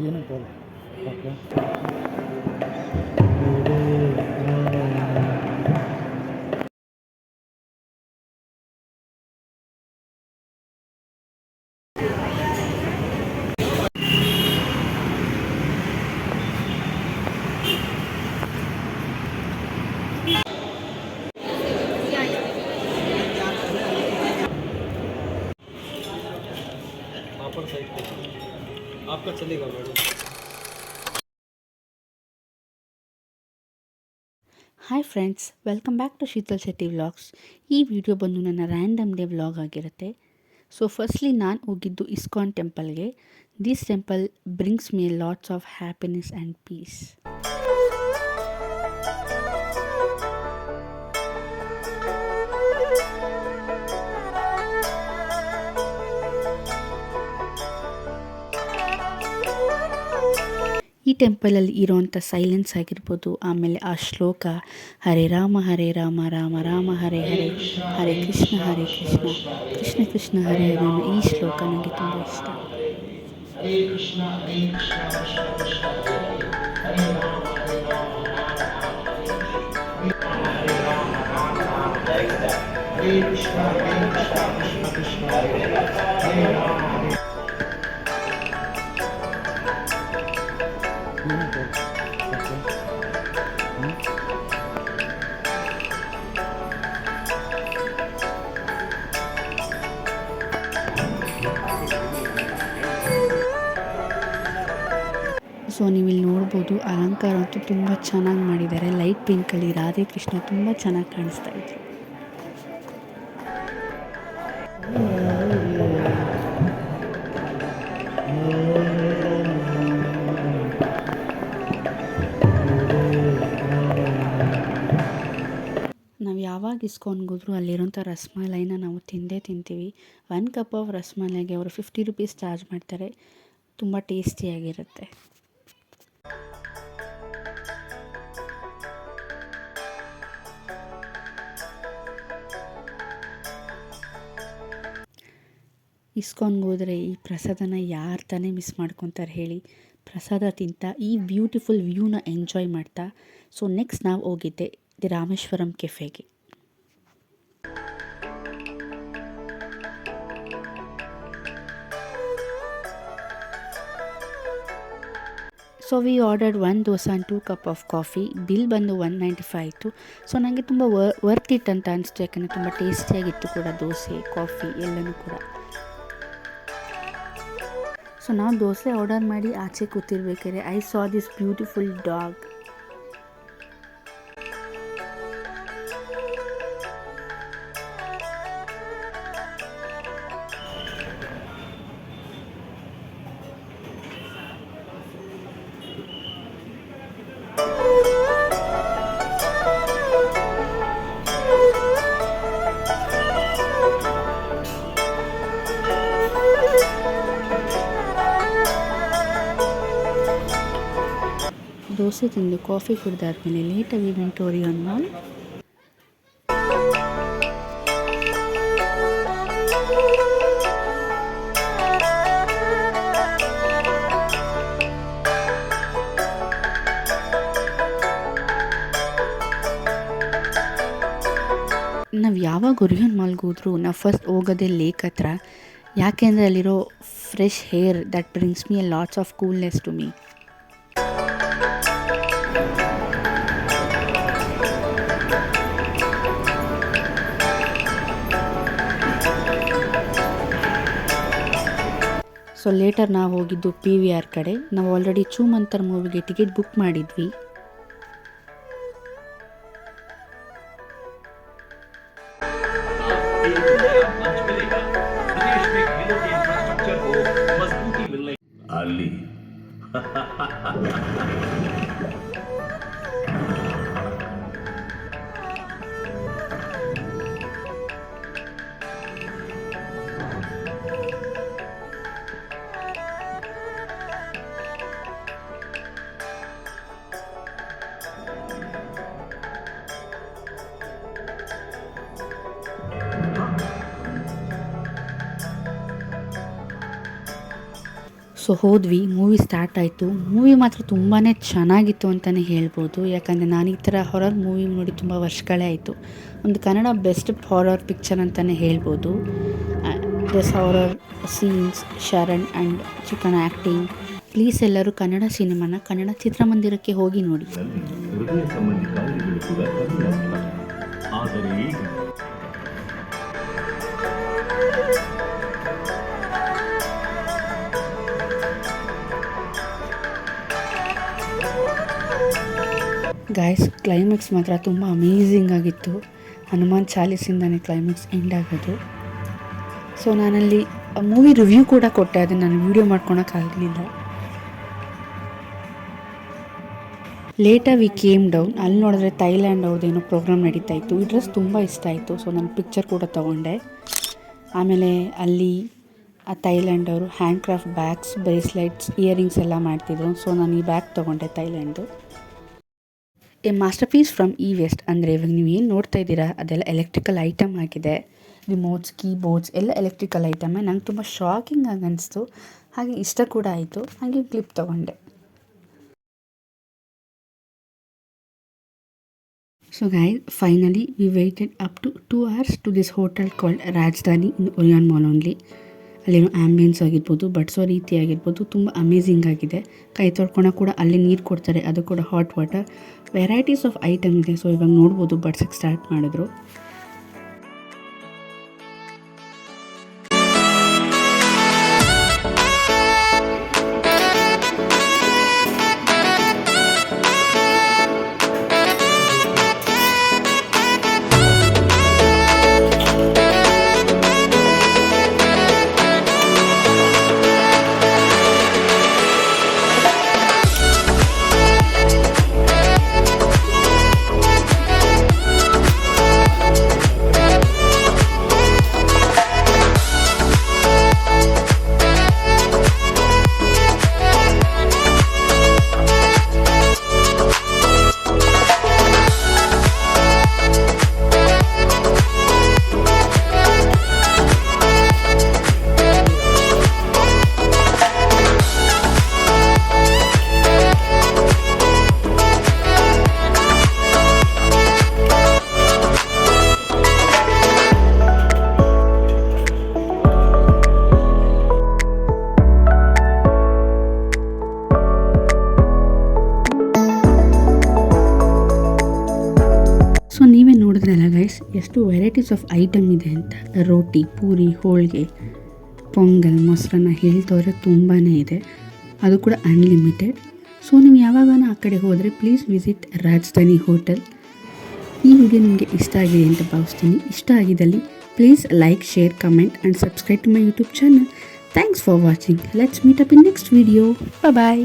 ಏನಂತ ಓಕೆ. पापड़ साइड पे आपका चलेगा madam. Hi friends, welcome back to Sheetal Shetty vlogs. ಈ ವಿಡಿಯೋ ಬಂದು ನನ್ನ ರ್ಯಾಂಡಮ್ ಡೇ ವ್ಲಾಗ್ ಆಗಿರುತ್ತೆ. ಸೊ ಫಸ್ಟ್ಲಿ ನಾನು ಹೋಗಿದ್ದು ಇಸ್ಕಾನ್ ಟೆಂಪಲ್ಗೆ. This temple brings me lots of happiness and peace. ಈ ಟೆಂಪಲಲ್ಲಿ ಇರೋವಂಥ ಸೈಲೆನ್ಸ್ ಆಗಿರ್ಬೋದು, ಆಮೇಲೆ ಆ ಶ್ಲೋಕ ಹರೇ ರಾಮ ರಾಮ ರಾಮ ಹರೇ ಹರೇ, ಹರೇ ಕೃಷ್ಣ ಕೃಷ್ಣ ಕೃಷ್ಣ ಹರೇ ಹರೇ ಅನ್ನೋ ಈ ಶ್ಲೋಕ ನನಗೆ ತುಂಬ ಇಷ್ಟ. ಹರೇ ಕೃಷ್ಣ ಕೃಷ್ಣ ಕೃಷ್ಣ ಹರೇ ರಾಮ ಹರೇ ರಾಮ ಹರೇ ಕೃಷ್ಣ ಕೃಷ್ಣ ಕೃಷ್ಣ ಹರೇ ರಾಮ. ಏನಂತ ಓಕೆ. ಸೊ ನೀವಿಲ್ಲಿ ನೋಡ್ಬೋದು, ಅಲಂಕಾರ ಅಂತೂ ತುಂಬ ಚೆನ್ನಾಗಿ ಮಾಡಿದ್ದಾರೆ. ಲೈಟ್ ಪಿಂಕಲ್ಲಿ ರಾಧೆ ಕೃಷ್ಣ ತುಂಬ ಚೆನ್ನಾಗಿ ಕಾಣಿಸ್ತಾ ಇದ್ರು. ನಾವು ಯಾವಾಗ ಇಸ್ಕಾನ್ಗೆ ಹೋದ್ರೂ ಅಲ್ಲಿರೋಂಥ ರಸ್ಮಲೈನ ನಾವು ತಿಂದೇ ತಿಂತೀವಿ. 1 ಕಪ್ ಆಫ್ ರಸ್ಮಲೈಗೆ ಅವರು 50 ರುಪೀಸ್ ಚಾರ್ಜ್ ಮಾಡ್ತಾರೆ. ತುಂಬ ಟೇಸ್ಟಿಯಾಗಿರುತ್ತೆ. ಇಸ್ಕಾನ್ಗೆ ಹೋದರೆ ಈ ಪ್ರಸಾದನ ಯಾರು ತಾನೇ ಮಿಸ್ ಮಾಡ್ಕೊತಾರೆ ಹೇಳಿ. ಪ್ರಸಾದ ತಿಂತಾ ಈ ಬ್ಯೂಟಿಫುಲ್ ವ್ಯೂನ ಎಂಜಾಯ್ ಮಾಡ್ತಾ ಸೊ ನೆಕ್ಸ್ಟ್ ನಾವು ಹೋಗಿದ್ದೆ ದಿ ರಾಮೇಶ್ವರಂ ಕೆಫೆಗೆ. So we ordered 1 dosa and 2 cup of coffee. Bill ಬಂದು 195 ಆಯಿತು. ಸೊ ನನಗೆ ತುಂಬ ವರ್ತ್ ಇಟ್ ಅಂತ ಅನಿಸ್ತು, ಯಾಕಂದರೆ ತುಂಬ ಟೇಸ್ಟಿಯಾಗಿತ್ತು ಕೂಡ ದೋಸೆ, ಕಾಫಿ ಎಲ್ಲನೂ ಕೂಡ. ಸೊ ನಾವು ದೋಸೆ ಆರ್ಡರ್ ಮಾಡಿ ಆಚೆ ಕೂತಿರ್ಬೇಕಾದ್ರೆ I saw this beautiful dog. Dosa ತಿಂದು ಕಾಫಿ ಕುಡಿದಾದ್ಮೇಲೆ ಲೇಟಾಗಿ ವೆಂಟ್ ಟು ಓರಿಯನ್ ಮಾಲ್. ನಾವು ಯಾವಾಗ ಒರಿಯನ್ ಮಾಲ್ಗೆ ಹೋದ್ರೂ ನಾವು ಫಸ್ಟ್ ಹೋಗೋದೇ ಲೇಕ್ ಹತ್ರ. ಯಾಕೆಂದರೆ ಅಲ್ಲಿರೋ fresh air that brings me a lots of coolness to me. So later ನಾವು ಹೋಗಿದ್ದು PVR ಕಡೆ. ನಾವು ಆಲ್ರೆಡಿ ಚೂಮಂತರ್ ಮೂವಿಗೆ ಟಿಕೆಟ್ ಬುಕ್ ಮಾಡಿದ್ವಿ. ಅಲ್ಲಿ ಸೊ ಸೊ ಹೋದ್ವಿ, ಮೂವಿ ಸ್ಟಾರ್ಟ್ ಆಯಿತು. ಮೂವಿ ಮಾತ್ರ ತುಂಬಾ ಚೆನ್ನಾಗಿತ್ತು ಅಂತಲೇ ಹೇಳ್ಬೋದು. ಯಾಕಂದರೆ ನಾನು ಈ ಥರ ಹಾರರ್ ಮೂವಿ ನೋಡಿ ತುಂಬ ವರ್ಷಗಳೇ ಆಯಿತು. ಒಂದು ಕನ್ನಡ ಬೆಸ್ಟ್ ಹಾರರ್ ಪಿಕ್ಚರ್ ಅಂತಲೇ ಹೇಳ್ಬೋದು. This horror scenes, Sharan and chicken acting. Please ಎಲ್ಲರೂ ಕನ್ನಡ ಸಿನಿಮಾನ ಕನ್ನಡ ಚಿತ್ರಮಂದಿರಕ್ಕೆ ಹೋಗಿ ನೋಡಿ. ಹೃದಯ ಸಂಬಂಧಿ ಕಾಯಿಲೆಗಳು ಕೂಡ ಕಡಿಮೆ ಆಗ್ತವೆ. ಆದರೆ ಈಗ ಗಾಯ್ಸ್, ಕ್ಲೈಮ್ಯಾಕ್ಸ್ ಮಾತ್ರ ತುಂಬ ಅಮೇಝಿಂಗ್ ಆಗಿತ್ತು. ಹನುಮಾನ್ ಚಾಲೀಸಿಂದನೇ ಕ್ಲೈಮ್ಯಾಕ್ಸ್ ಎಂಡ್ ಆಗೋದು. ಸೊ ನಾನಲ್ಲಿ ಮೂವಿ ರಿವ್ಯೂ ಕೂಡ ಕೊಟ್ಟೆ, ಅದನ್ನು ನಾನು ವೀಡಿಯೋ ಮಾಡ್ಕೊಳಕ್ಕಾಗಲಿಲ್ಲ. ಲೇಟಾಗಿ ವಿ ಕೇಮ್ ಡೌನ್. ಅಲ್ಲಿ ನೋಡಿದ್ರೆ ಥೈಲ್ಯಾಂಡ್ ಅವ್ರದ್ದು ಏನೋ ಪ್ರೋಗ್ರಾಮ್ ನಡೀತಾ ಇತ್ತು. ಈ ಡ್ರೆಸ್ ತುಂಬ ಇಷ್ಟ ಆಯಿತು. ಸೊ ನಾನು ಪಿಕ್ಚರ್ ಕೂಡ ತೊಗೊಂಡೆ. ಆಮೇಲೆ ಅಲ್ಲಿ ಆ ಥೈಲ್ಯಾಂಡ್ ಅವರು hand craft bags, bracelets, earrings ಎಲ್ಲ ಮಾಡ್ತಿದ್ರು. ಸೊ ನಾನು ಈ ಬ್ಯಾಗ್ ತೊಗೊಂಡೆ ಥೈಲ್ಯಾಂಡ್ದು. ಎ ಮಾಸ್ಟರ್ ಪೀಸ್ ಫ್ರಮ್ ಈ ವೆಸ್ಟ್. ಅಂದರೆ ಇವಾಗ ನೀವು ಏನು ನೋಡ್ತಾ ಇದ್ದೀರಾ ಅದೆಲ್ಲ ಎಲೆಕ್ಟ್ರಿಕಲ್ ಐಟಮ್ ಆಗಿದೆ. ರಿಮೋಟ್ಸ್, ಕೀಬೋರ್ಡ್ಸ್ ಎಲ್ಲ ಎಲೆಕ್ಟ್ರಿಕಲ್ ಐಟಮೇ. ನಂಗೆ ತುಂಬ ಶಾಕಿಂಗ್ ಆಗಿ ಅನಿಸ್ತು, ಹಾಗೆ ಇಷ್ಟ ಕೂಡ ಆಯಿತು. ಹಾಗೆ ಕ್ಲಿಪ್ ತೊಗೊಂಡೆ. So guys, finally we waited up to 2 hours to this hotel called Rajdhani in Orion mall only. ಅಲ್ಲಿರೋ ಆ್ಯಂಬಿಯನ್ಸ್ ಆಗಿರ್ಬೋದು, ಬಡಿಸೋ ರೀತಿ ಆಗಿರ್ಬೋದು ತುಂಬ ಅಮೇಝಿಂಗ್ ಆಗಿದೆ. ಕೈ ತೊಳ್ಕೊಳಕ್ಕೆ ಕೂಡ ಅಲ್ಲಿ ನೀರು ಕೊಡ್ತಾರೆ, ಅದು ಕೂಡ hot water. Varieties of item ಇದೆ. ಸೊ ಇವಾಗ ನೋಡ್ಬೋದು ಬಡ್ಸಕ್ಕೆ ಸ್ಟಾರ್ಟ್ ಮಾಡಿದ್ರು. ಸೊ ನೀವೇ ನೋಡಿದ್ರಲ್ಲ ಗೈಸ್, ಎಷ್ಟು ವೆರೈಟೀಸ್ ಆಫ್ ಐಟಮ್ ಇದೆ ಅಂತ. ರೋಟಿ, ಪೂರಿ, ಹೋಳಿಗೆ, ಪೊಂಗಲ್, ಮೊಸರನ್ನ ಹೇಳ್ತವ್ರೆ ತುಂಬಾ ಇದೆ. ಅದು ಕೂಡ ಅನ್ಲಿಮಿಟೆಡ್. ಸೊ ನೀವು ಯಾವಾಗಾನ ಆ ಕಡೆ ಹೋದರೆ ಪ್ಲೀಸ್ ವಿಸಿಟ್ ರಾಜಧಾನಿ ಹೋಟೆಲ್. ಈ ವಿಡಿಯೋ ನಿಮಗೆ ಇಷ್ಟ ಆಗಿದೆ ಅಂತ ಭಾವಿಸ್ತೀನಿ. ಇಷ್ಟ ಆಗಿದ್ದಲ್ಲಿ please like, share, comment and subscribe to my YouTube channel. Thanks for watching. Let's meet up in next video. Bye.